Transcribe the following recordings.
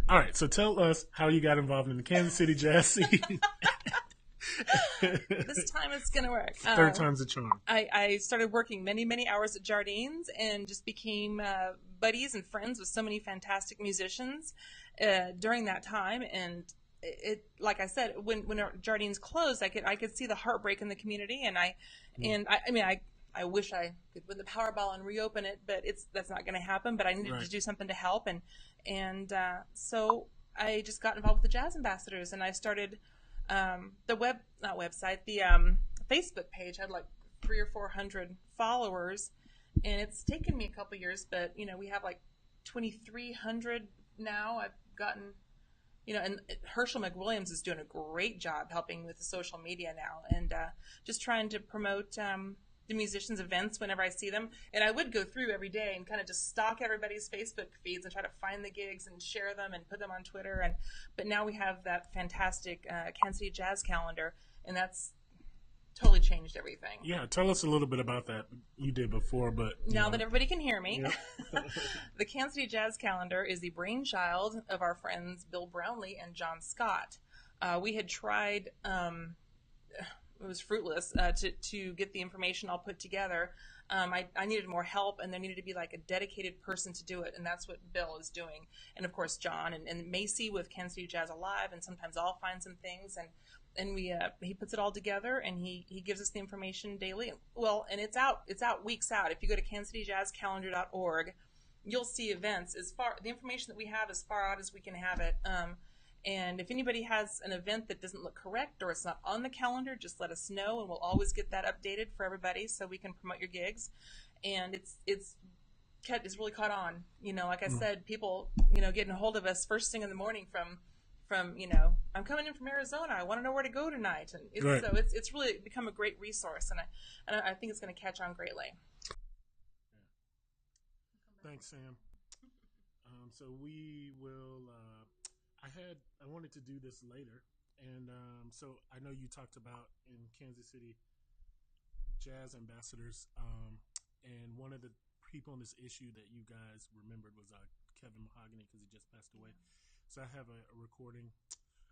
All right, so tell us how you got involved in the Kansas City Jazz scene. This time it's going to work. Third time's a charm. I started working many, many hours at Jardines and just became buddies and friends with so many fantastic musicians during that time. And it, like I said, when Jardines closed, I could see the heartbreak in the community. And I wish I could win the Powerball and reopen it, but that's not going to happen. But I needed to do something to help, and so I just got involved with the Jazz Ambassadors, and I started the Facebook page had like 300 or 400 followers, and it's taken me a couple years, but we have like 2,300 now. I've gotten, and Herschel McWilliams is doing a great job helping with the social media now, and just trying to promote the musicians' events whenever I see them. And I would go through every day and kind of just stalk everybody's Facebook feeds and try to find the gigs and share them and put them on Twitter. But now we have that fantastic Kansas City Jazz calendar, and that's totally changed everything. Yeah, tell us a little bit about that. You did before, but now that everybody can hear me, yeah. The Kansas City Jazz calendar is the brainchild of our friends Bill Brownlee and John Scott. We had tried. It was fruitless to get the information all put together. I needed more help, and there needed to be like a dedicated person to do it, and that's what Bill is doing. And of course, John and Macy with Kansas City Jazz Alive, and sometimes I'll find some things, and he puts it all together, and he gives us the information daily. Well, and it's out weeks out. If you go to kansascityjazzcalendar.org, you'll see events the information that we have as far out as we can have it. And if anybody has an event that doesn't look correct or it's not on the calendar, just let us know, and we'll always get that updated for everybody so we can promote your gigs. And it's really caught on. Like I said, people, getting a hold of us first thing in the morning from I'm coming in from Arizona. I want to know where to go tonight. And so it's really become a great resource, and I think it's going to catch on greatly. Thanks, Sam. So we will. I wanted to do this later, and so I know you talked about in Kansas City Jazz Ambassadors, and one of the people on this issue that you guys remembered was Kevin Mahogany, because he just passed away. So I have a recording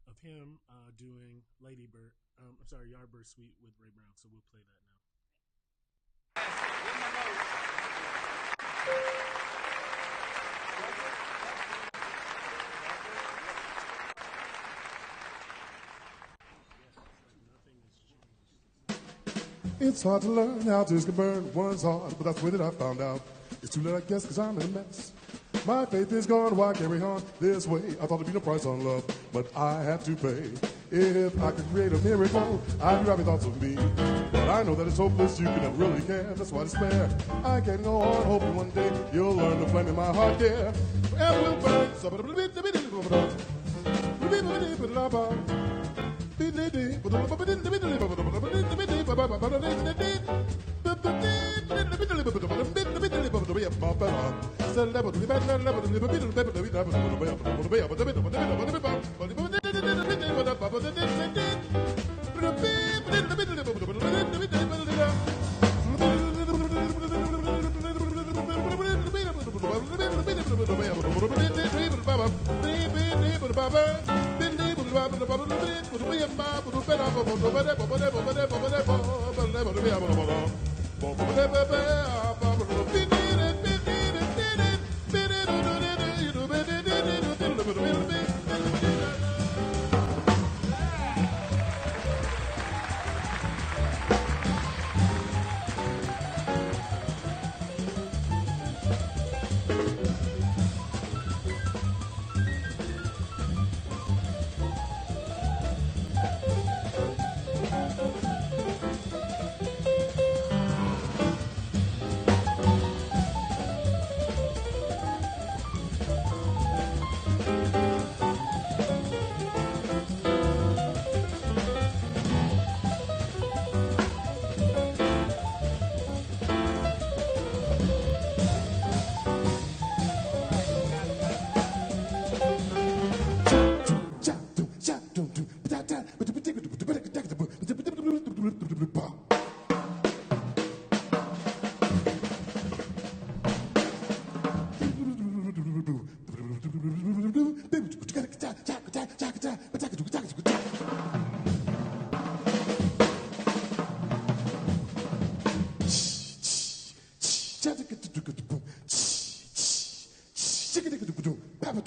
of him doing Yardbird Suite with Ray Brown. So we'll play that now. It's hard to learn how to burn one's heart, but that's the way that I found out. It's too late, I guess, because I'm in a mess. My faith is gone, why carry on this way? I thought there'd be no price on love, but I have to pay. If I could create a miracle, I'd be happy thoughts of me. But I know that it's hopeless, you can never really care, that's why I despair. I can go on hoping one day you'll learn the flame in my heart, dear. Forever will burn.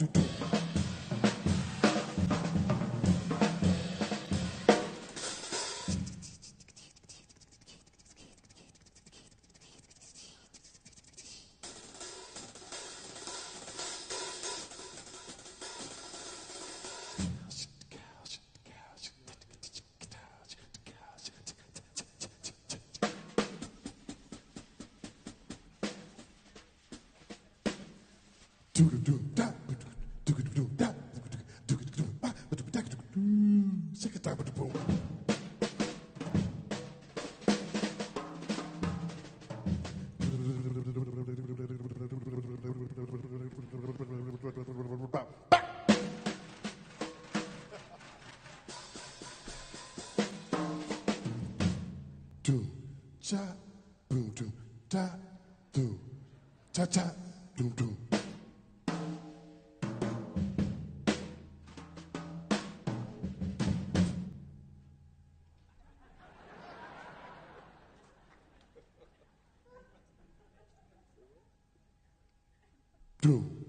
Doom, cha, boom, doom, da, doom, cha, cha, doom, doom. Doom.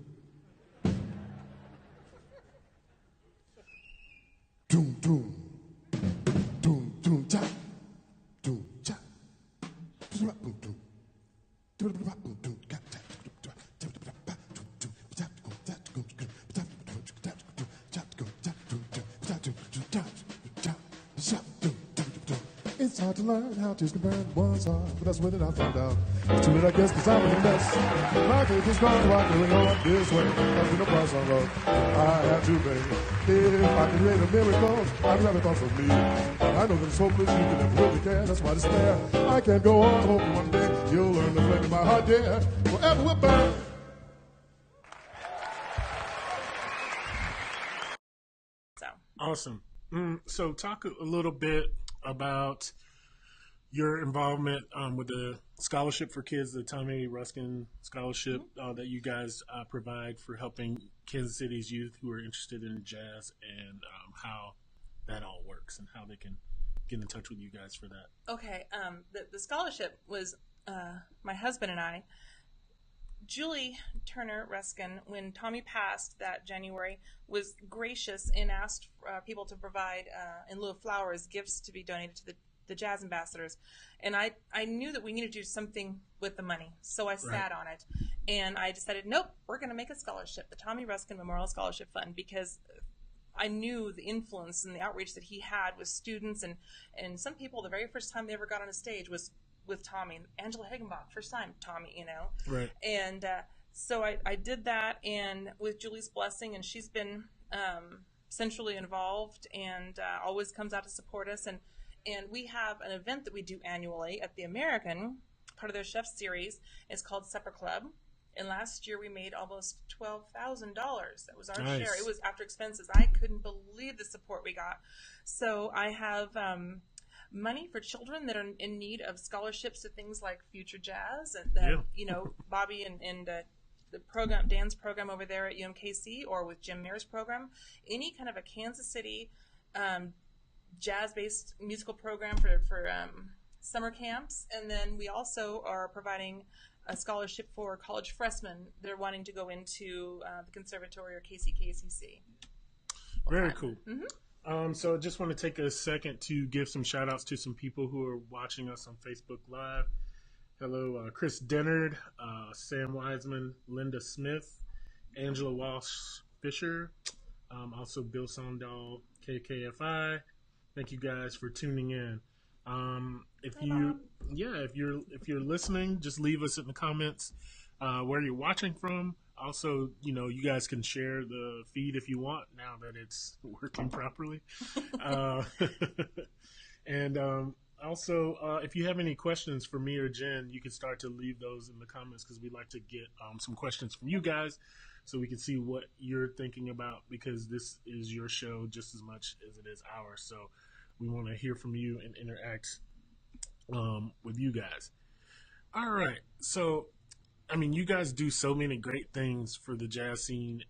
Doom, doom. Doom, doom, cha. Doom, cha. Boom, doom. Doom, doom, cha. It's hard to learn how to burn one's heart, but that's when I found out. It's too late, I guess, 'cause I'm in a mess. My faith is gone, rocking on this way. There's no price on love. I have to pay. If I can create a miracle, I'd rather thought for me. I know that it's hopeless, you can never really care. That's why despair. I can't go on, hoping one day you'll learn the flame in my heart, dear. Forever will burn. Awesome. So talk a little bit about your involvement with the scholarship for kids, the Tommy Ruskin scholarship that you guys provide for helping Kansas City's youth who are interested in jazz, and how that all works and how they can get in touch with you guys for that. Okay. The scholarship was my husband and I. Julie Turner Ruskin, when Tommy passed that January, was gracious and asked people to provide, in lieu of flowers, gifts to be donated to the jazz ambassadors. And I knew that we needed to do something with the money, so I sat on it. And I decided, nope, we're going to make a scholarship, the Tommy Ruskin Memorial Scholarship Fund, because I knew the influence and the outreach that he had with students. And some people, the very first time they ever got on a stage was with Tommy. Angela Higginbach, first time, Tommy, you know. Right. And so I did that, and with Julie's blessing, and she's been centrally involved and always comes out to support us. And we have an event that we do annually at the American, part of their chef series. It's called Supper Club. And last year we made almost $12,000. That was our share. It was after expenses. I couldn't believe the support we got. So I have money for children that are in need of scholarships to things like Future Jazz, and that you know, Bobby and the program, Dan's program over there at UMKC, or with Jim Muir's program, any kind of a Kansas City jazz-based musical program for summer camps. And then we also are providing a scholarship for college freshmen that are wanting to go into the conservatory or KCKCC. Very cool. So I just want to take a second to give some shout outs to some people who are watching us on Facebook Live. Hello, Chris Dennard, Sam Wiseman, Linda Smith, Angela Walsh Fisher, also Bill Sondahl, KKFI. Thank you guys for tuning in. If you're listening, just leave us in the comments where you're watching from. Also, you know, you guys can share the feed if you want, now that it's working properly. And also, if you have any questions for me or Jen, you can start to leave those in the comments, because we'd like to get some questions from you guys so we can see what you're thinking about, because this is your show just as much as it is ours. So we want to hear from you and interact with you guys. All right. So, I mean, you guys do so many great things for the jazz scene.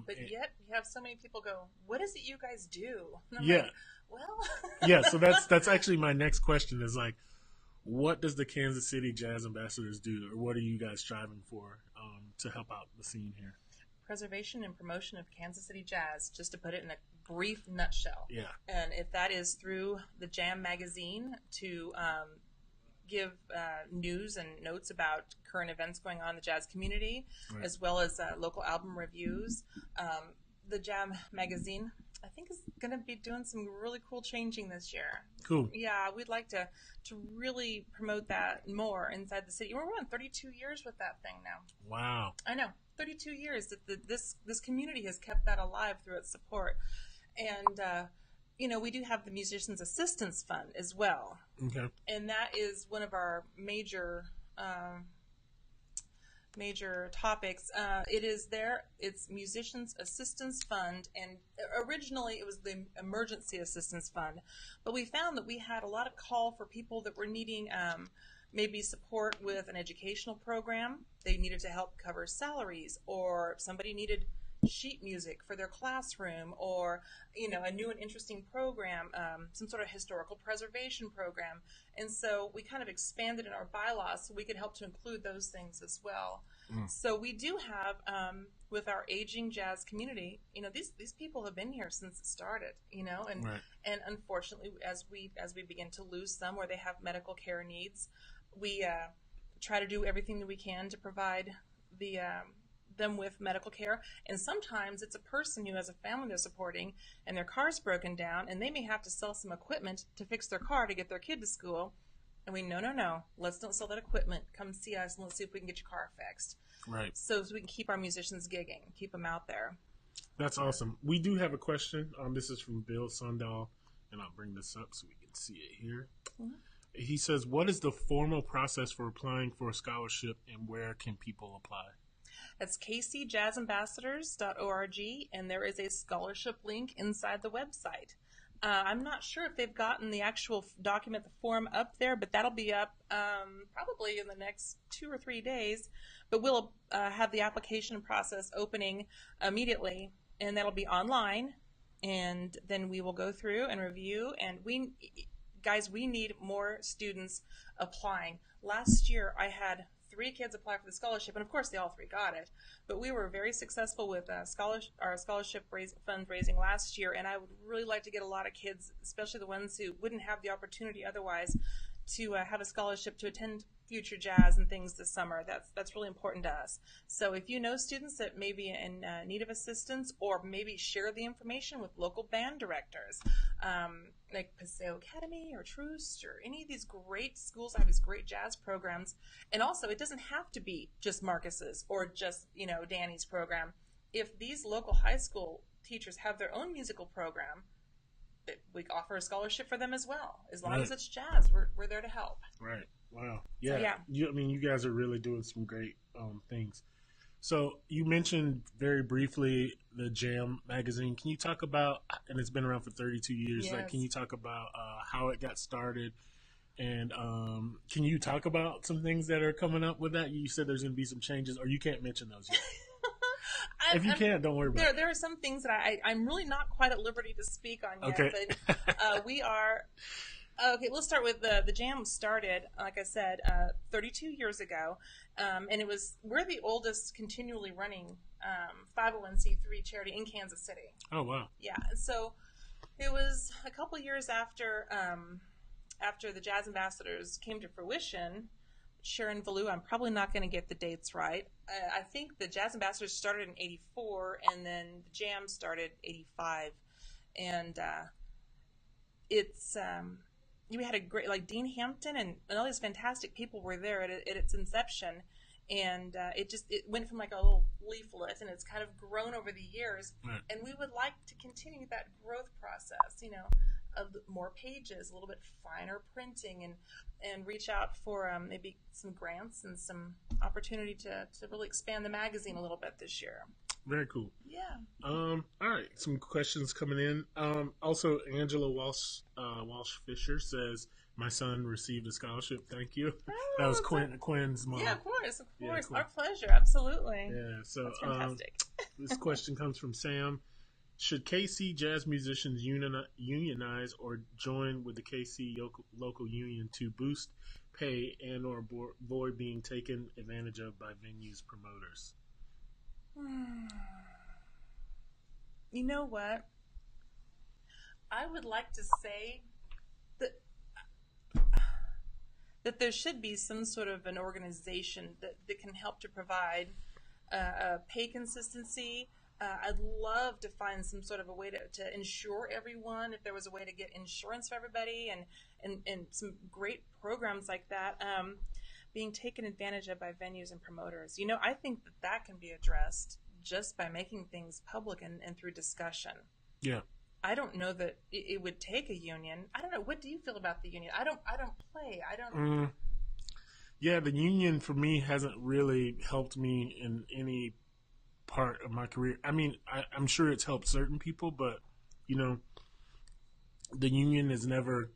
But yet you have so many people go, what is it you guys do? And I'm like, well. Yeah, so that's actually my next question is like, what does the Kansas City Jazz Ambassadors do, or what are you guys striving for to help out the scene here? preservation and promotion of Kansas City jazz, just to put it in a brief nutshell. Yeah. And if that is through the Jam magazine to give news and notes about current events going on in the jazz community, Right. as well as local album reviews. The Jam magazine, I think, is going to be doing some really cool changing this year. Cool. Yeah, we'd like to really promote that more inside the city. We're on 32 years with that thing now. Wow. I know, 32 years that this community has kept that alive through its support. And we do have the Musicians Assistance Fund as well. Okay. And that is one of our major topics. It is there. It's Musicians Assistance Fund, and originally it was the Emergency Assistance Fund. But we found that we had a lot of call for people that were needing maybe support with an educational program. They needed to help cover salaries, or somebody needed sheet music for their classroom, or a new and interesting program, some sort of historical preservation program. And so we kind of expanded in our bylaws so we could help to include those things as well. So we do have with our aging jazz community, these people have been here since it started, and Right. and unfortunately as we begin to lose some, or they have medical care needs, we try to do everything that we can to provide them with medical care. And sometimes it's a person who has a family they're supporting and their car's broken down, and they may have to sell some equipment to fix their car to get their kid to school. And we no, let's don't sell that equipment. Come see us and let's see if we can get your car fixed. Right. So we can keep our musicians gigging, keep them out there. That's awesome. We do have a question. This is from Bill Sundahl, and I'll bring this up so we can see it here. Mm-hmm. He says, what is the formal process for applying for a scholarship, and where can people apply? That's kcjazzambassadors.org, and there is a scholarship link inside the website. I'm not sure if they've gotten the actual document, the form up there, but that'll be up probably in the next 2 or 3 days. But we'll have the application process opening immediately, and that'll be online. And then we will go through and review. And we need more students applying. Last year, I had 3 kids apply for the scholarship, and of course they all 3 got it. But we were very successful with our scholarship fundraising last year, and I would really like to get a lot of kids, especially the ones who wouldn't have the opportunity otherwise, to have a scholarship to attend future jazz and things this summer. That's really important to us. So if you know students that may be in need of assistance, or maybe share the information with local band directors, like Paseo Academy or Troost or any of these great schools that have these great jazz programs. And also, it doesn't have to be just Marcus's or just Danny's program. If these local high school teachers have their own musical program, we offer a scholarship for them as well. As long as it's jazz, we're there to help. Right. Wow. Yeah. So, yeah. You guys are really doing some great things. So you mentioned very briefly the Jam magazine. Can you talk about, and it's been around for 32 years, Yes. can you talk about how it got started? And can you talk about some things that are coming up with that? You said there's going to be some changes, or you can't mention those yet. If you can't, don't worry about it. There are some things that I'm really not quite at liberty to speak on yet. Okay. But we are... Okay, let's start with the Jam started, like I said, 32 years ago, and we're the oldest continually running 501c3 charity in Kansas City. Oh, wow. Yeah, so it was a couple years after the Jazz Ambassadors came to fruition. Sharon Valou, I'm probably not going to get the dates right. I think the Jazz Ambassadors started in 84, and then the Jam started 85, and we had a great, like Dean Hampton and all these fantastic people were there at its inception, and it went from like a little leaflet, and it's kind of grown over the years. Right. And we would like to continue that growth process, of more pages, a little bit finer printing, and reach out for maybe some grants and some opportunity to really expand the magazine a little bit this year. Very cool. Yeah. All right. Some questions coming in. Also, Angela Walsh Fisher says, "My son received a scholarship. Thank you." Oh, That was Quinn's mom. Yeah, of course. Yeah, cool. Our pleasure. Absolutely. Yeah. So That's fantastic. this question comes from Sam. Should KC jazz musicians unionize or join with the KC local union to boost pay and or avoid being taken advantage of by venues promoters? You know what? I would like to say that there should be some sort of an organization that can help to provide pay consistency. I'd love to find some sort of a way to insure everyone, if there was a way to get insurance for everybody, and some great programs like that being taken advantage of by venues and promoters. I think that can be addressed just by making things public and through discussion. Yeah. I don't know that it would take a union. I don't know. What do you feel about the union? I don't play. I don't. Yeah, the union for me hasn't really helped me in any part of my career. I mean, I'm sure it's helped certain people, but the union has never,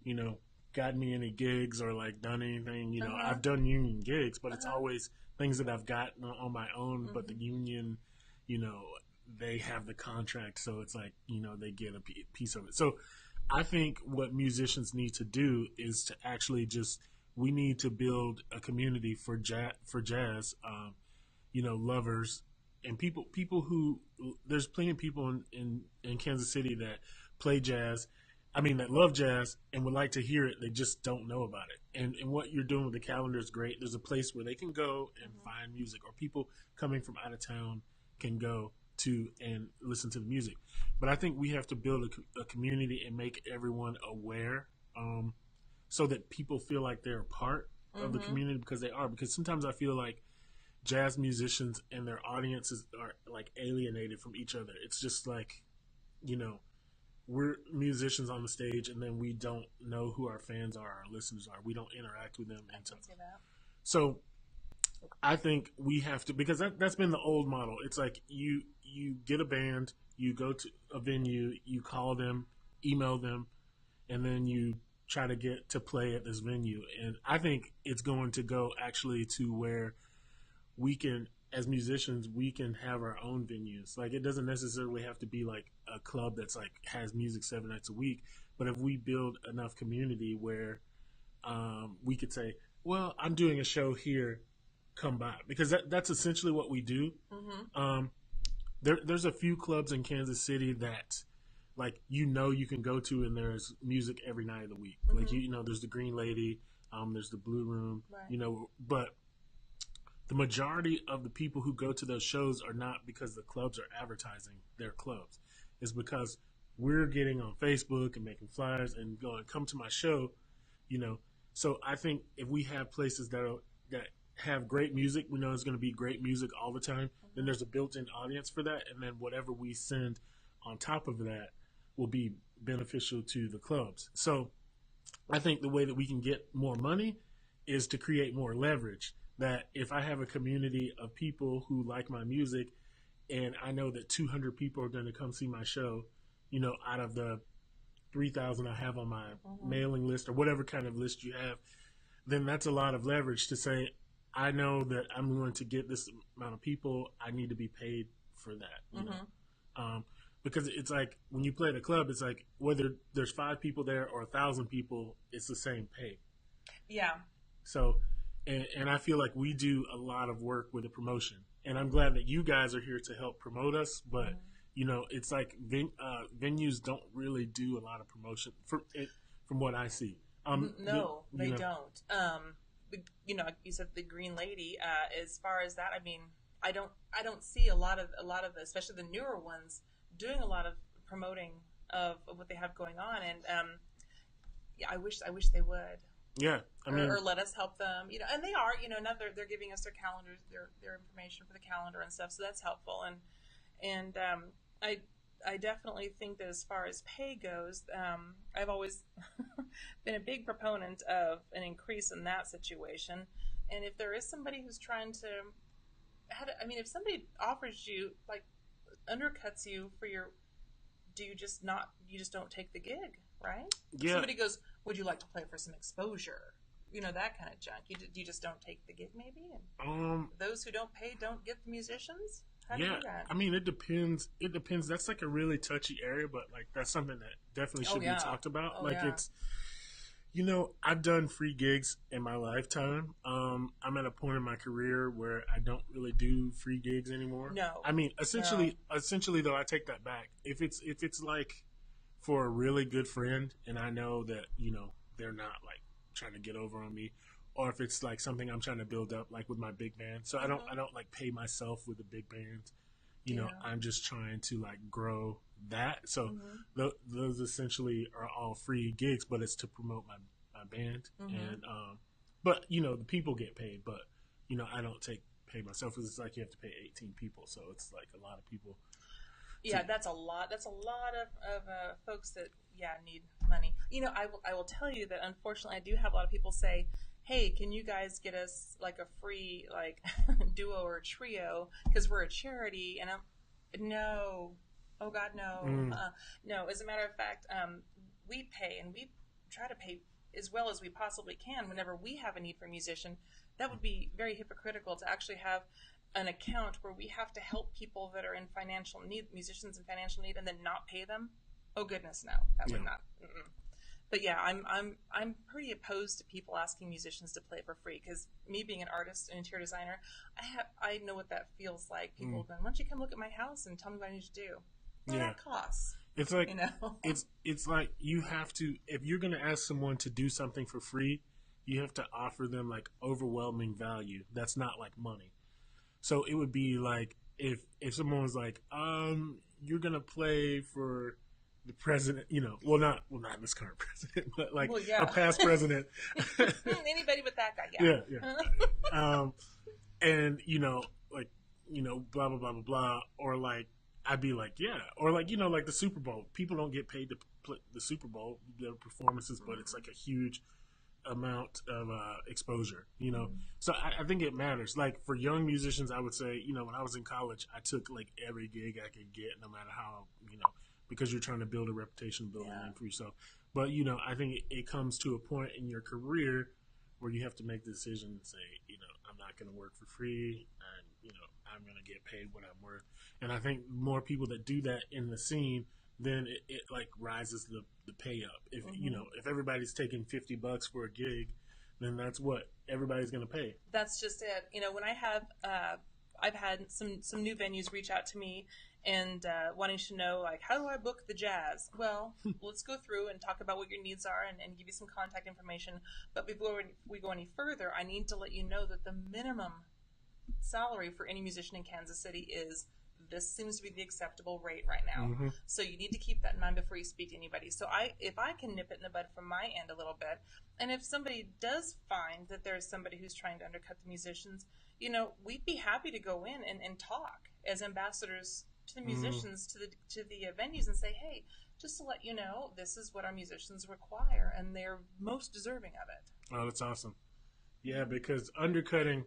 gotten me any gigs or like done anything. I've done union gigs, but it's always things that I've gotten on my own. But the union, they have the contract, so it's like they get a piece of it. So I think what musicians need to do is to actually we need to build a community for jazz, lovers and people who, there's plenty of people in Kansas City that play jazz. I mean, that love jazz and would like to hear it. They just don't know about it. And what you're doing with the calendar is great. There's a place where they can go and find music, or people coming from out of town can go to and listen to the music. But I think we have to build a community and make everyone aware, so that people feel like they're a part of the community, because they are. Because sometimes I feel like jazz musicians and their audiences are like alienated from each other. It's just like, we're musicians on the stage, and then we don't know who our fans are, our listeners are. We don't interact with them. So I think we have to, because that's been the old model. It's like you get a band, you go to a venue, you call them, email them, and then you try to get to play at this venue. And I think it's going to go actually to where we can, as musicians, we can have our own venues. Like, it doesn't necessarily have to be like a club that's like has music 7 nights a week. But if we build enough community where we could say, well, I'm doing a show here, come by, because that's essentially what we do. There's a few clubs in Kansas City that, like, you can go to, and there's music every night of the week. Like, there's the Green Lady, there's the Blue Room, right. But the majority of the people who go to those shows are not because the clubs are advertising their clubs. It's because we're getting on Facebook and making flyers and going, come to my show, So I think if we have places that have great music, we know it's going to be great music all the time, then there's a built-in audience for that, and then whatever we send on top of that will be beneficial to the clubs. So I think the way that we can get more money is to create more leverage. That if I have a community of people who like my music, and I know that 200 people are going to come see my show, out of the 3,000 I have on my mailing list, or whatever kind of list you have, then that's a lot of leverage to say, I know that I'm going to get this amount of people. I need to be paid for that. You know? Because it's like when you play at a club, it's like whether there's 5 people there or 1,000 people, it's the same pay. Yeah. So, and I feel like we do a lot of work with the promotion, and I'm glad that you guys are here to help promote us. But it's like venues don't really do a lot of promotion from what I see. No, they don't. Like you said, the Green Lady. As far as that, I mean, I don't see a lot of especially the newer ones, doing a lot of promoting of what they have going on, and I wish they would. Yeah, I mean, or let us help them, and they are, now they're giving us their calendars, their information for the calendar and stuff, so that's helpful. And I definitely think that as far as pay goes, I've always been a big proponent of an increase in that situation. And if there is somebody who's trying to, if somebody offers you, like, undercuts you for your, you just don't take the gig, right? Yeah. Somebody goes, would you like to play for some exposure? That kind of junk. You just don't take the gig, maybe? And those who don't pay don't get the musicians? How do you do that? I mean, it depends. That's like a really touchy area, but like that's something that definitely should be talked about. It's, I've done free gigs in my lifetime. I'm at a point in my career where I don't really do free gigs anymore. No. I mean, No. essentially though, I take that back. If it's like for a really good friend, and I know that they're not like trying to get over on me, or if it's like something I'm trying to build up, like with my big band. So I don't like pay myself with a big band. Yeah. I'm just trying to like grow that. So those essentially are all free gigs, but it's to promote my band. And but the people get paid, but I don't pay myself because it's like you have to pay 18 people, so it's like a lot of people. Yeah, that's a lot. That's a lot of folks that need money. I will tell you that unfortunately I do have a lot of people say, "Hey, can you guys get us like a free like duo or trio because we're a charity?" And I'm no, oh God, no, no. As a matter of fact, we pay and we try to pay as well as we possibly can whenever we have a need for a musician. That would be very hypocritical to actually have an account where we have to help people that are in financial need, musicians in financial need, and then not pay them. Oh goodness, no, that would not. But yeah, I'm pretty opposed to people asking musicians to play for free because me being an artist and interior designer, I know what that feels like. People have been, why don't you come look at my house and tell me what I need to do? Well, that costs. It's like it's like you have to, if you're going to ask someone to do something for free, you have to offer them like overwhelming value. That's not like money. So it would be like if someone was like, you're gonna play for the president, well not this current president, but like a past president. Anybody but that guy, yeah. And like blah blah blah blah blah, or like I'd be like or like like the Super Bowl. People don't get paid to play the Super Bowl, their performances, but it's like a huge amount of exposure, so I think it matters. Like for young musicians, I would say, when I was in college, I took like every gig I could get, no matter how, because you're trying to build a reputation, build a name for yourself. But I think it comes to a point in your career where you have to make the decision and say, I'm not going to work for free, and I'm going to get paid what I'm worth. And I think more people that do that in the scene, then it like rises the pay up. If if everybody's taking $50 for a gig, then that's what everybody's going to pay. That's just it. When I have I've had some new venues reach out to me and wanting to know like, how do I book the jazz? Well, let's go through and talk about what your needs are and give you some contact information. But before we go any further, I need to let you know that the minimum salary for any musician in Kansas City is this seems to be the acceptable rate right now. So you need to keep that in mind before you speak to anybody. So if I can nip it in the bud from my end a little bit, and if somebody does find that there's somebody who's trying to undercut the musicians, we'd be happy to go in and talk as ambassadors to the musicians, to the venues, and say, hey, just to let you know, this is what our musicians require, and they're most deserving of it. Oh, that's awesome. Yeah, because undercutting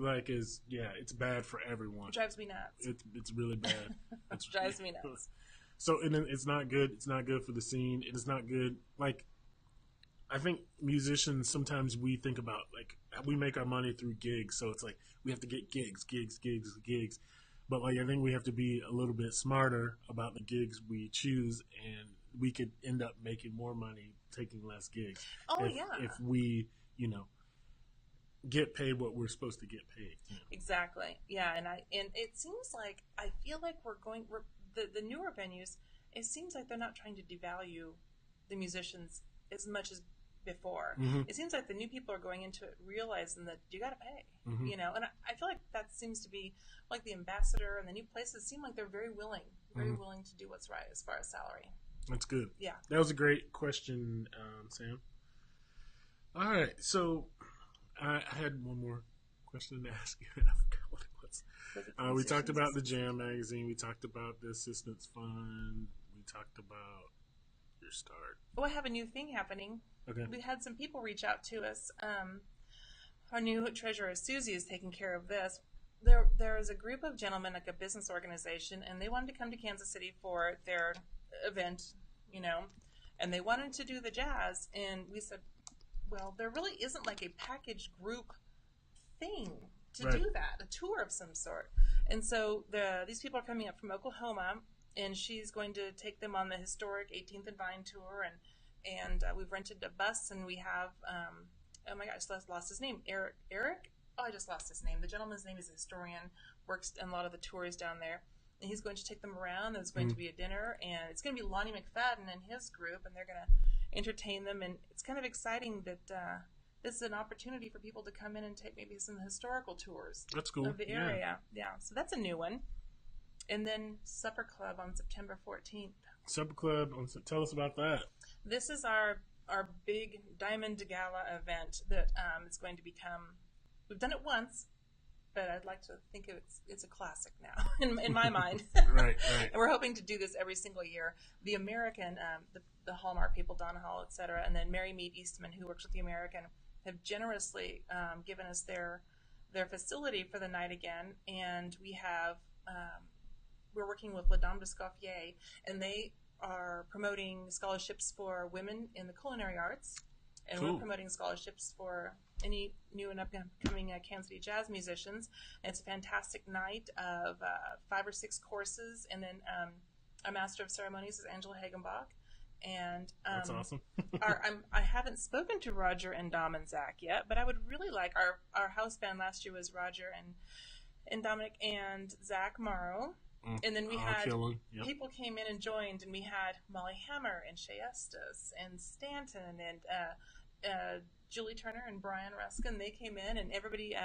it's bad for everyone. It drives me nuts. It's really bad. It drives me nuts. So and then it's not good. It's not good for the scene. It is not good. Like I think musicians sometimes we think about like we make our money through gigs, so it's like we have to get gigs. But like I think we have to be a little bit smarter about the gigs we choose, and we could end up making more money taking less gigs. If we get paid what we're supposed to get paid. Exactly. Yeah, and it seems like I feel like the newer venues. It seems like they're not trying to devalue the musicians as much as before. It seems like the new people are going into it realizing that you got to pay. And I feel like that seems to be like the ambassador and the new places seem like they're very willing to do what's right as far as salary. That's good. Yeah, that was a great question, Sam. All right, so. I had one more question to ask you, and I forgot what it was. We talked about the Jam magazine. We talked about the Assistance Fund. We talked about your start. Oh, I have a new thing happening. Okay. We had some people reach out to us. Our new treasurer, Susie, is taking care of this. There is a group of gentlemen, like a business organization, and they wanted to come to Kansas City for their event, and they wanted to do the jazz, and we said, well, there really isn't like a package group thing to do that, a tour of some sort. And so these people are coming up from Oklahoma, and she's going to take them on the historic 18th and Vine tour and and we've rented a bus, and we have oh my gosh, I lost his name. Eric. Oh, I just lost his name. The gentleman's name is a historian, works in a lot of the tours down there. And he's going to take them around. There's going to be a dinner, and it's going to be Lonnie McFadden and his group, and they're going to entertain them. And it's kind of exciting that this is an opportunity for people to come in and take maybe some historical tours. That's cool. Of the area. Yeah, so that's a new one. And then Supper Club on September 14th. Supper Club, tell us about that. This is our big Diamond Gala event that is going to become. We've done it once, but I'd like to think it's a classic now in my mind. Right. And we're hoping to do this every single year. The American, the Hallmark people, Donna Hall, etc., and then Mary Mead Eastman, who works with the American, have generously given us their facility for the night again, and we have we're working with La Dame d'Escoffier, and they are promoting scholarships for women in the culinary arts, and Cool. we're promoting scholarships for any new and upcoming Kansas City jazz musicians. And it's a fantastic night of 5 or 6 courses, and then our master of ceremonies is Angela Hagenbach. And That's awesome. I haven't spoken to Roger and Dom and Zach yet, but I would really like our house band last year was Roger and Dominic and Zach Morrow. And then we had people came in and joined, and we had Molly Hammer and Shay Estes and Stanton and Julie Turner and Brian Ruskin. They came in, and everybody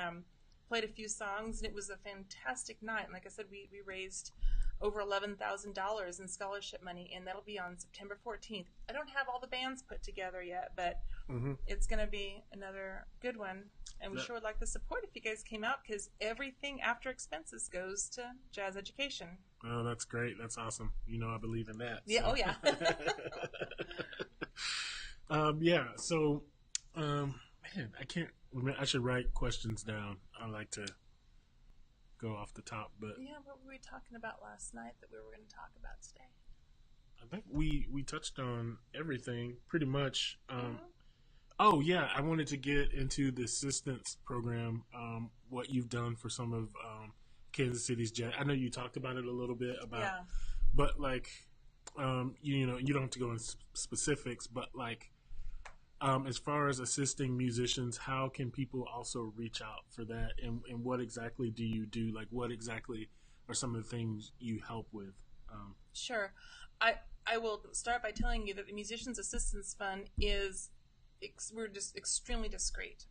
played a few songs, and it was a fantastic night. And like I said, we raised over $11,000 in scholarship money, and that'll be on September 14th. I don't have all the bands put together yet, but it's going to be another good one. And we sure would like the support if you guys came out, because everything after expenses goes to jazz education. Oh, that's great. That's awesome. I believe in that. Yeah. So. Oh, yeah. So, man, I should write questions down. I like to go off the top, but yeah, what were we talking about last night that we were going to talk about today? I think we touched on everything pretty much. Oh yeah, I wanted to get into the assistance program. What you've done for some of Kansas City's jazz. I know you talked about it a little bit but like, you don't have to go in specifics, but like, as far as assisting musicians, how can people also reach out for that, and what exactly do you do? Like, what exactly are some of the things you help with? Sure. I will start by telling you that the Musicians Assistance Fund is we're just extremely discreet.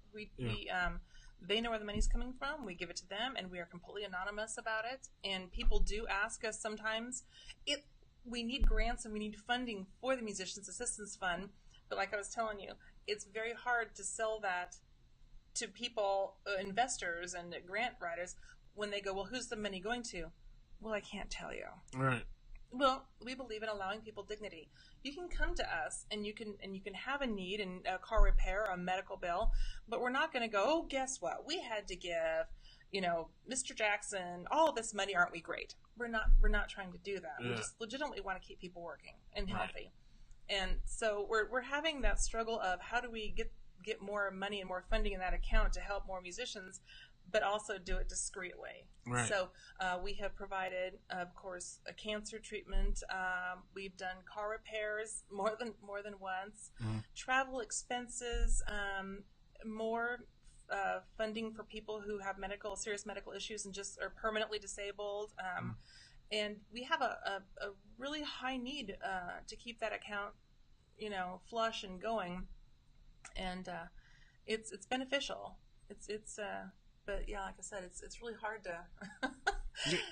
They know where the money's coming from. We give it to them, and we are completely anonymous about it. And people do ask us sometimes, we need grants and we need funding for the Musicians Assistance Fund. But like I was telling you, it's very hard to sell that to people, investors and grant writers, when they go, well, who's the money going to? Well, I can't tell you. Right. Well, we believe in allowing people dignity. You can come to us and you can have a need, and a car repair or a medical bill, but we're not going to go, oh, guess what? We had to give, Mr. Jackson all of this money. Aren't we great? We're not trying to do that. Yeah. We just legitimately want to keep people working and healthy. And so we're having that struggle of how do we get more money and more funding in that account to help more musicians, but also do it discreetly. Right. So we have provided, of course, a cancer treatment. We've done car repairs more than once. Travel expenses, more funding for people who have serious medical issues and just are permanently disabled. And we have a really high need to keep that account, flush and going. And it's beneficial. But yeah, like I said, it's really hard to.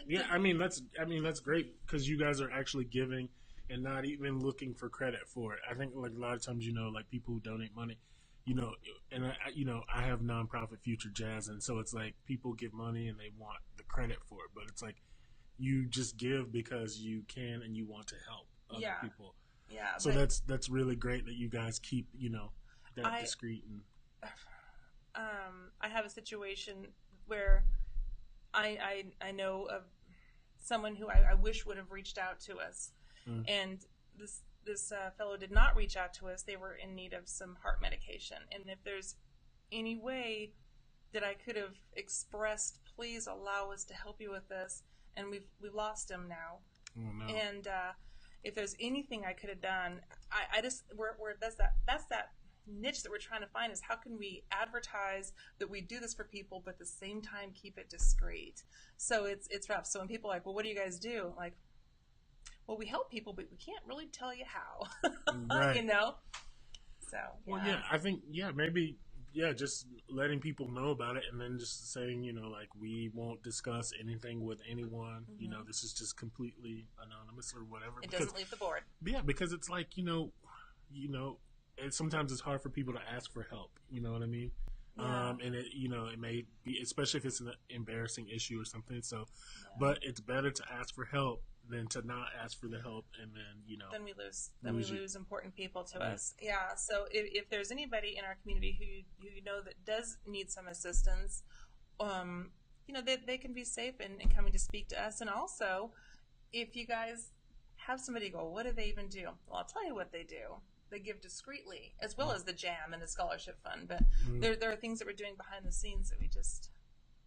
Yeah, I mean that's great, because you guys are actually giving and not even looking for credit for it. I think like a lot of times, like people who donate money, and I have nonprofit Future Jazz, and so it's like people give money and they want the credit for it, but it's like you just give because you can and you want to help other people. Yeah. So that's really great that you guys keep that discreet and. I have a situation where I know of someone who I wish would have reached out to us, and this fellow did not reach out to us. They were in need of some heart medication, and if there's any way that I could have expressed, please allow us to help you with this, and we've lost him now. Oh, no. And if there's anything I could have done, I just we're that's that niche that we're trying to find, is how can we advertise that we do this for people, but at the same time keep it discreet. So it's rough. So when people are like, well, what do you guys do? Like, well, we help people, but we can't really tell you how. Right. You know. So Well, yeah. yeah, I think, yeah, maybe, yeah, just letting people know about it, and then just saying, like, we won't discuss anything with anyone. This is just completely anonymous or whatever. It Because, doesn't leave the board. yeah, because it's like, sometimes it's hard for people to ask for help. You know what I mean? Yeah. And it may be, especially if it's an embarrassing issue or something. So, Yeah. but it's better to ask for help than to not ask for the help, and then Then we lose. lose we you. lose important people to Yeah. us. Yeah. So if there's anybody in our community who that does need some assistance, they can be safe in coming to speak to us. And also, if you guys have somebody go, what do they even do? Well, I'll tell you what they do. They give discreetly, as well as the jam and the scholarship fund. But there are things that we're doing behind the scenes that we just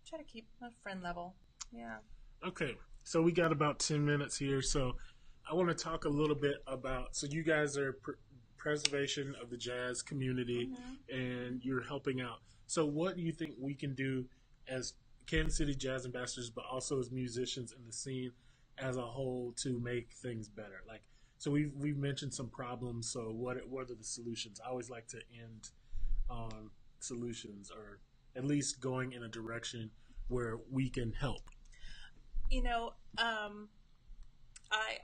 try to keep at friend level. Yeah. Okay, so we got about 10 minutes here. So I want to talk a little bit about, so you guys are preservation of the jazz community, and you're helping out. So what do you think we can do as Kansas City Jazz ambassadors, but also as musicians in the scene as a whole, to make things better? Like, so we've mentioned some problems. So what are the solutions? I always like to end on solutions, or at least going in a direction where we can help. I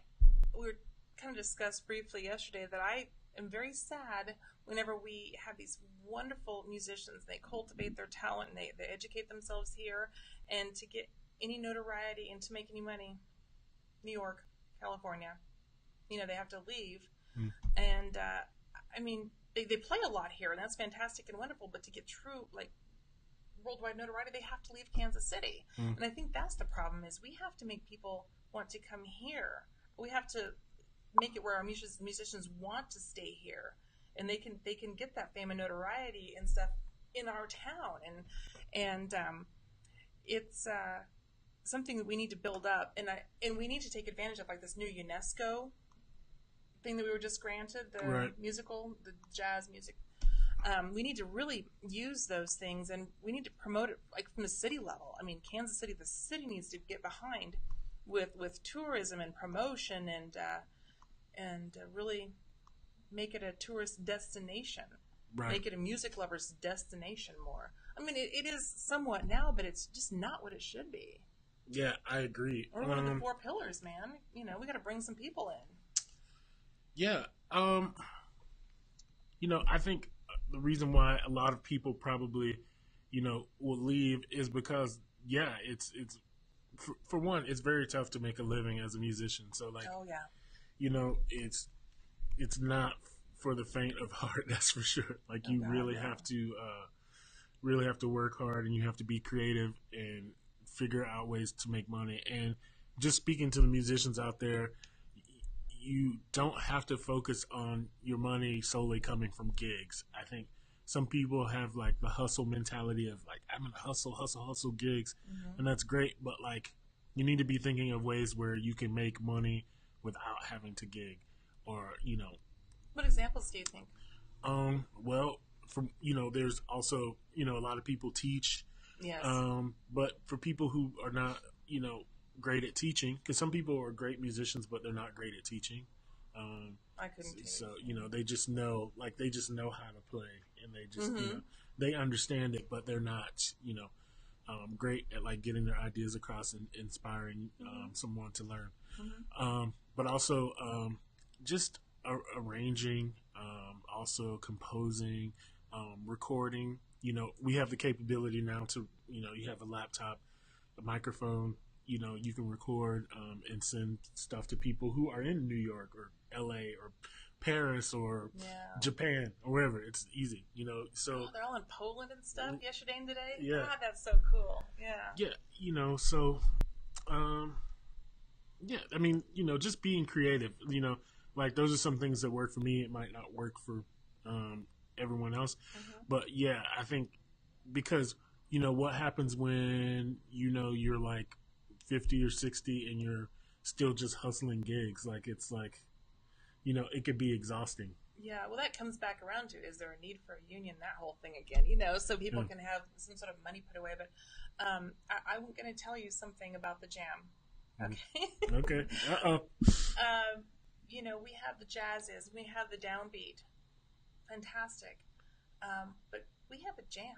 we were kind of discussed briefly yesterday that I am very sad whenever we have these wonderful musicians. They cultivate their talent and they educate themselves here, and to get any notoriety and to make any money, New York, California, they have to leave. And they play a lot here, and that's fantastic and wonderful. But to get true, like, worldwide notoriety, they have to leave Kansas City. And I think that's the problem, is we have to make people want to come here. We have to make it where our musicians want to stay here, and they can get that fame and notoriety and stuff in our town. And it's something that we need to build up, and we need to take advantage of, like this new UNESCO thing that we were just granted, the the jazz music. We need to really use those things, and we need to promote it, like, from the city level. I mean, Kansas City, the city needs to get behind with tourism and promotion, and really make it a tourist destination. Right. Make it a music lover's destination more. I mean, it is somewhat now, but it's just not what it should be. Yeah, I agree. We're one of the four pillars, man. We got to bring some people in. Yeah. I think the reason why a lot of people probably, will leave is because, yeah, it's for one, it's very tough to make a living as a musician. So, like, oh yeah, it's not for the faint of heart. That's for sure. Like, you really have to work hard, and you have to be creative and figure out ways to make money. And just speaking to the musicians out there, you don't have to focus on your money solely coming from gigs. I think some people have, like, the hustle mentality of, like, I'm gonna hustle gigs, and that's great. But, like, you need to be thinking of ways where you can make money without having to gig, or What examples do you think? Well, there's also a lot of people teach. Yes. But for people who are not great at teaching, because some people are great musicians, but they're not great at teaching. I couldn't teach. So they just know how to play, and they just they understand it, but they're not great at, like, getting their ideas across and inspiring someone to learn. But also just arranging, also composing, recording. We have the capability now to you have a laptop, a microphone. You can record and send stuff to people who are in New York or LA or Paris or Japan or wherever. It's easy, so they're all in Poland and stuff yesterday and today. Yeah. God, that's so cool. Yeah. Yeah, so yeah, I mean, just being creative, like, those are some things that work for me. It might not work for everyone else. But yeah, I think because what happens when you're like 50 or 60 and you're still just hustling gigs, like, it's like, it could be exhausting. Yeah, well, that comes back around to, is there a need for a union? That whole thing again, so people can have some sort of money put away. But I'm going to tell you something about the jam. Okay. Okay. Uh-oh. We have the jazzes, we have the downbeat. Fantastic. But we have a jam.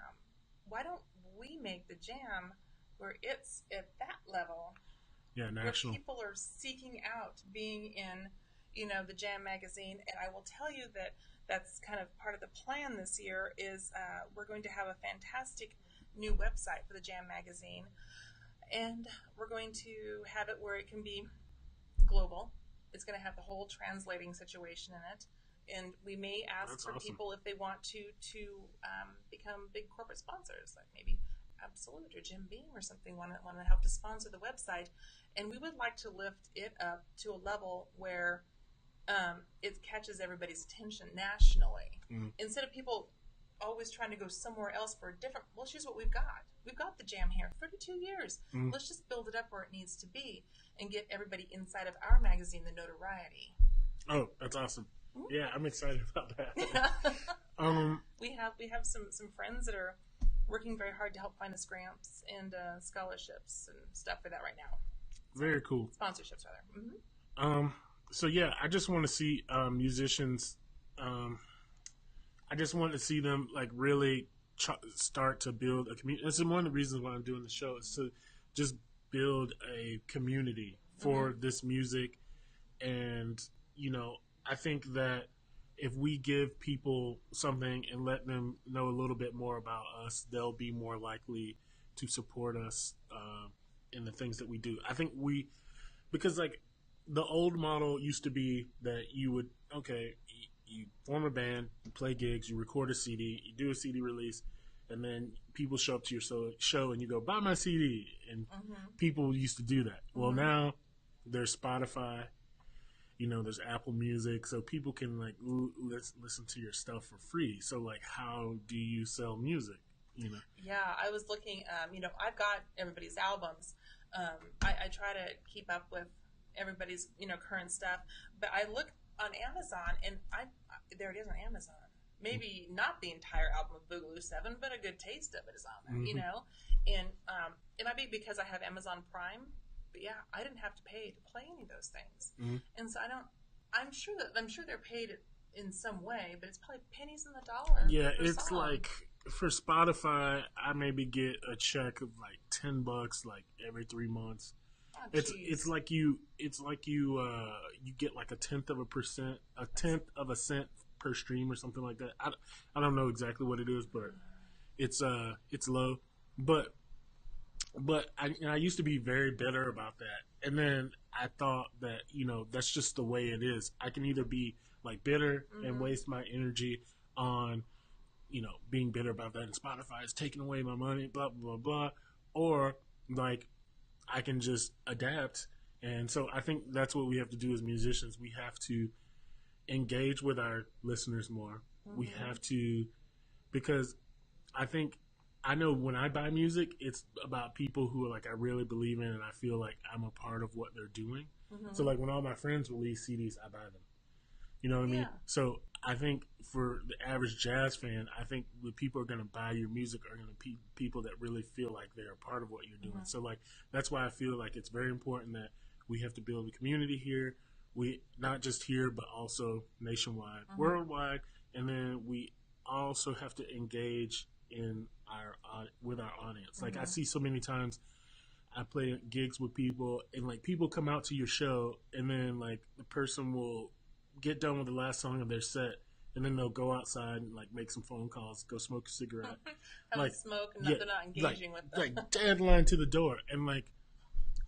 Why don't we make the jam where it's at that level? Yeah, national. Where people are seeking out being in, the Jam magazine. And I will tell you that that's kind of part of the plan this year is we're going to have a fantastic new website for the Jam magazine. And we're going to have it where it can be global. It's going to have the whole translating situation in it. And we may ask That's for awesome. people if they want to become big corporate sponsors, like maybe Absolute or Jim Beam or something want to help to sponsor the website. And we would like to lift it up to a level where it catches everybody's attention nationally. Instead of people always trying to go somewhere else for a different, let's use what we've got. We've got the jam here, 32 years. Let's just build it up where it needs to be and get everybody inside of our magazine the notoriety. Oh, that's awesome. Yeah, I'm excited about that. We have some friends that are working very hard to help find us grants and scholarships and stuff for that right now. Very cool. Sponsorships, rather. So yeah, I just want to see musicians. I just want to see them like really start to build a community. This is one of the reasons why I'm doing the show, is to just build a community for this music. And I think that if we give people something and let them know a little bit more about us, they'll be more likely to support us in the things that we do. I think because like the old model used to be that you form a band, you play gigs, you record a CD, you do a CD release, and then people show up to your show and you go, buy my CD. And people used to do that. Well, now there's Spotify, there's Apple Music, so people can like listen to your stuff for free. So like, how do you sell music? Yeah, I was looking. I've got everybody's albums. I try to keep up with everybody's current stuff, but I look on Amazon and there it is on Amazon. Maybe not the entire album of Boogaloo 7, but a good taste of it is on there. And it might be because I have Amazon Prime. But yeah, I didn't have to pay to play any of those things, and so I'm sure they're paid in some way, but it's probably pennies in the dollar. Yeah, it's song. Like for Spotify, I maybe get a check of like $10 like every 3 months. Oh, it's like you get like a tenth of a cent per stream or something like that. I don't know exactly what it is, but it's low, But I used to be very bitter about that. And then I thought that, that's just the way it is. I can either be like bitter and waste my energy on, being bitter about that, and Spotify is taking away my money, blah, blah, blah, or like I can just adapt. And so I think that's what we have to do as musicians. We have to engage with our listeners more. We have to, because I know when I buy music, it's about people who are like I really believe in, and I feel like I'm a part of what they're doing. So like when all my friends release CDs, I buy them. You know what I mean? So I think for the average jazz fan, I think the people who are going to buy your music are going to be people that really feel like they're a part of what you're doing. So like that's why I feel like it's very important that we have to build a community here. We not just here, but also nationwide, worldwide, and then we also have to engage with our audience. Like I see so many times I play gigs with people and like people come out to your show and then like the person will get done with the last song of their set and then they'll go outside and like make some phone calls, go smoke a cigarette, have like a smoke, and they're not engaging with them. Like deadline to the door. And like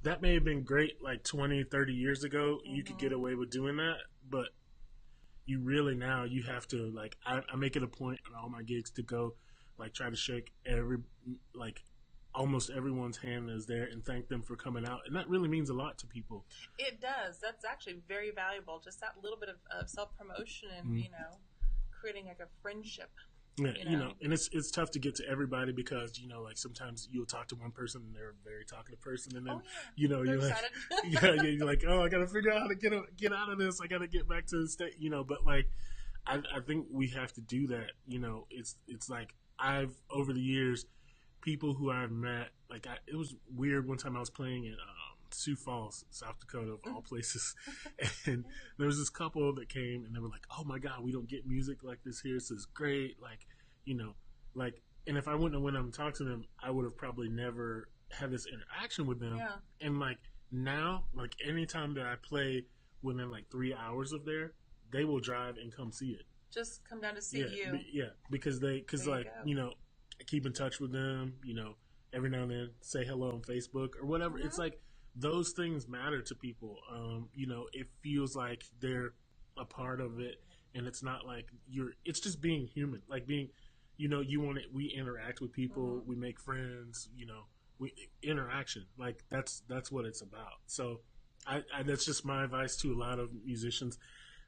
that may have been great like 20, 30 years ago. You could get away with doing that, but you really now you have to like I make it a point on all my gigs to go like try to shake almost everyone's hand that's there and thank them for coming out, and that really means a lot to people. It does. That's actually very valuable. Just that little bit of self promotion and creating like a friendship Yeah, and it's tough to get to everybody because like sometimes you'll talk to one person and they're a very talkative person, and then you're like, you're like, oh, I got to figure out how to get out of this. I got to get back to the state, But like, I think we have to do that. It's like I've over the years, people who I've met, like it was weird one time I was playing in Sioux Falls, South Dakota, of all places. And there was this couple that came and they were like, oh my God, we don't get music like this here. This is great. Like, and if I wouldn't have went up and talked to them, I would have probably never had this interaction with them. Yeah. And like now, like anytime that I play within like 3 hours of there, they will drive and come see it. Just come down to see you. Because I keep in touch with them, every now and then say hello on Facebook or whatever. Mm-hmm. It's like, those things matter to people. It feels like they're a part of it, and it's not like it's just being human. Like being, we interact with people, we make friends, interaction. Like that's what it's about. So I that's just my advice to a lot of musicians.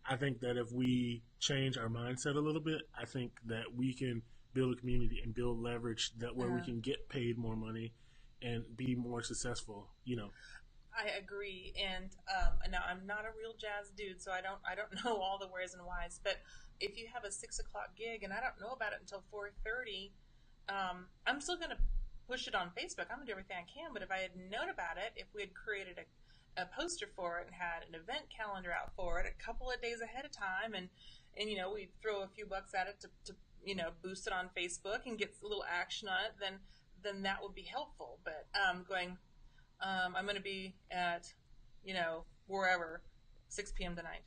I think that if we change our mindset a little bit, I think that we can build a community and build leverage that where we can get paid more money and be more successful, I agree, and now I'm not a real jazz dude, so I don't know all the wheres and whys. But if you have a 6 o'clock gig and I don't know about it until 4:30, I'm still going to push it on Facebook. I'm going to do everything I can. But if I had known about it, if we had created a poster for it and had an event calendar out for it a couple of days ahead of time, and we throw a few bucks at it to boost it on Facebook and get a little action on it, then that would be helpful. But I'm going to be at, wherever, 6 p.m. tonight.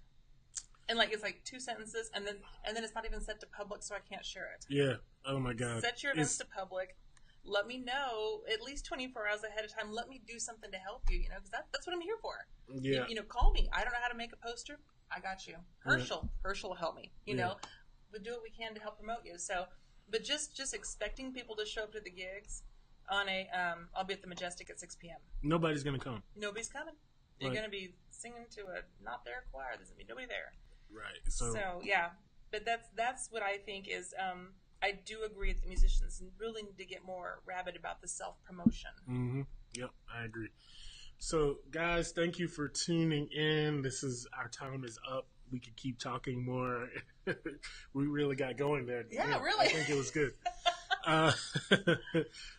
And it's like 2 sentences, and then it's not even set to public, so I can't share it. Yeah. Oh my God. Set your events to public. Let me know at least 24 hours ahead of time. Let me do something to help you, because that's what I'm here for. Yeah. Call me. I don't know how to make a poster. I got you. Herschel will help me. We'll do what we can to help promote you. So, but just expecting people to show up to the gigs. I'll be at the Majestic at 6 p.m. Nobody's going to come. Nobody's coming. You're going to be singing to a not there choir. There's going to be nobody there. Right. So yeah, but that's what I think is. I do agree that the musicians really need to get more rabid about the self-promotion. Mm-hmm. Yep, I agree. So, guys, thank you for tuning in. Our time is up. We could keep talking more. We really got going there. Yeah, really. I think it was good.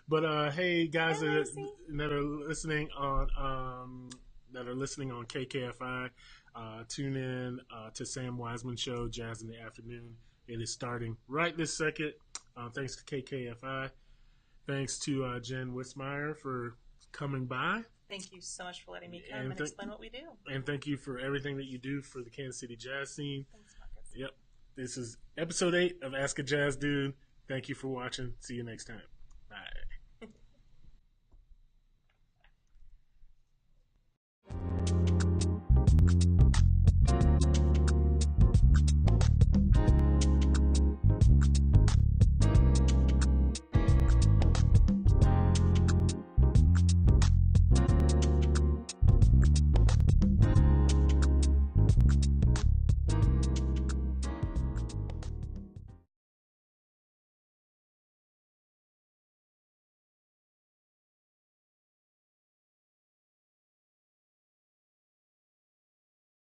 But hey, guys that are listening on KKFI, tune in to Sam Wiseman Show, Jazz in the Afternoon. It is starting right this second. Thanks to KKFI. Thanks to Jen Wismier for coming by. Thank you so much for letting me come and explain what we do. And thank you for everything that you do for the Kansas City jazz scene. Thanks, Marcus. Yep. This is episode 8 of Ask a Jazz Dude. Thank you for watching. See you next time.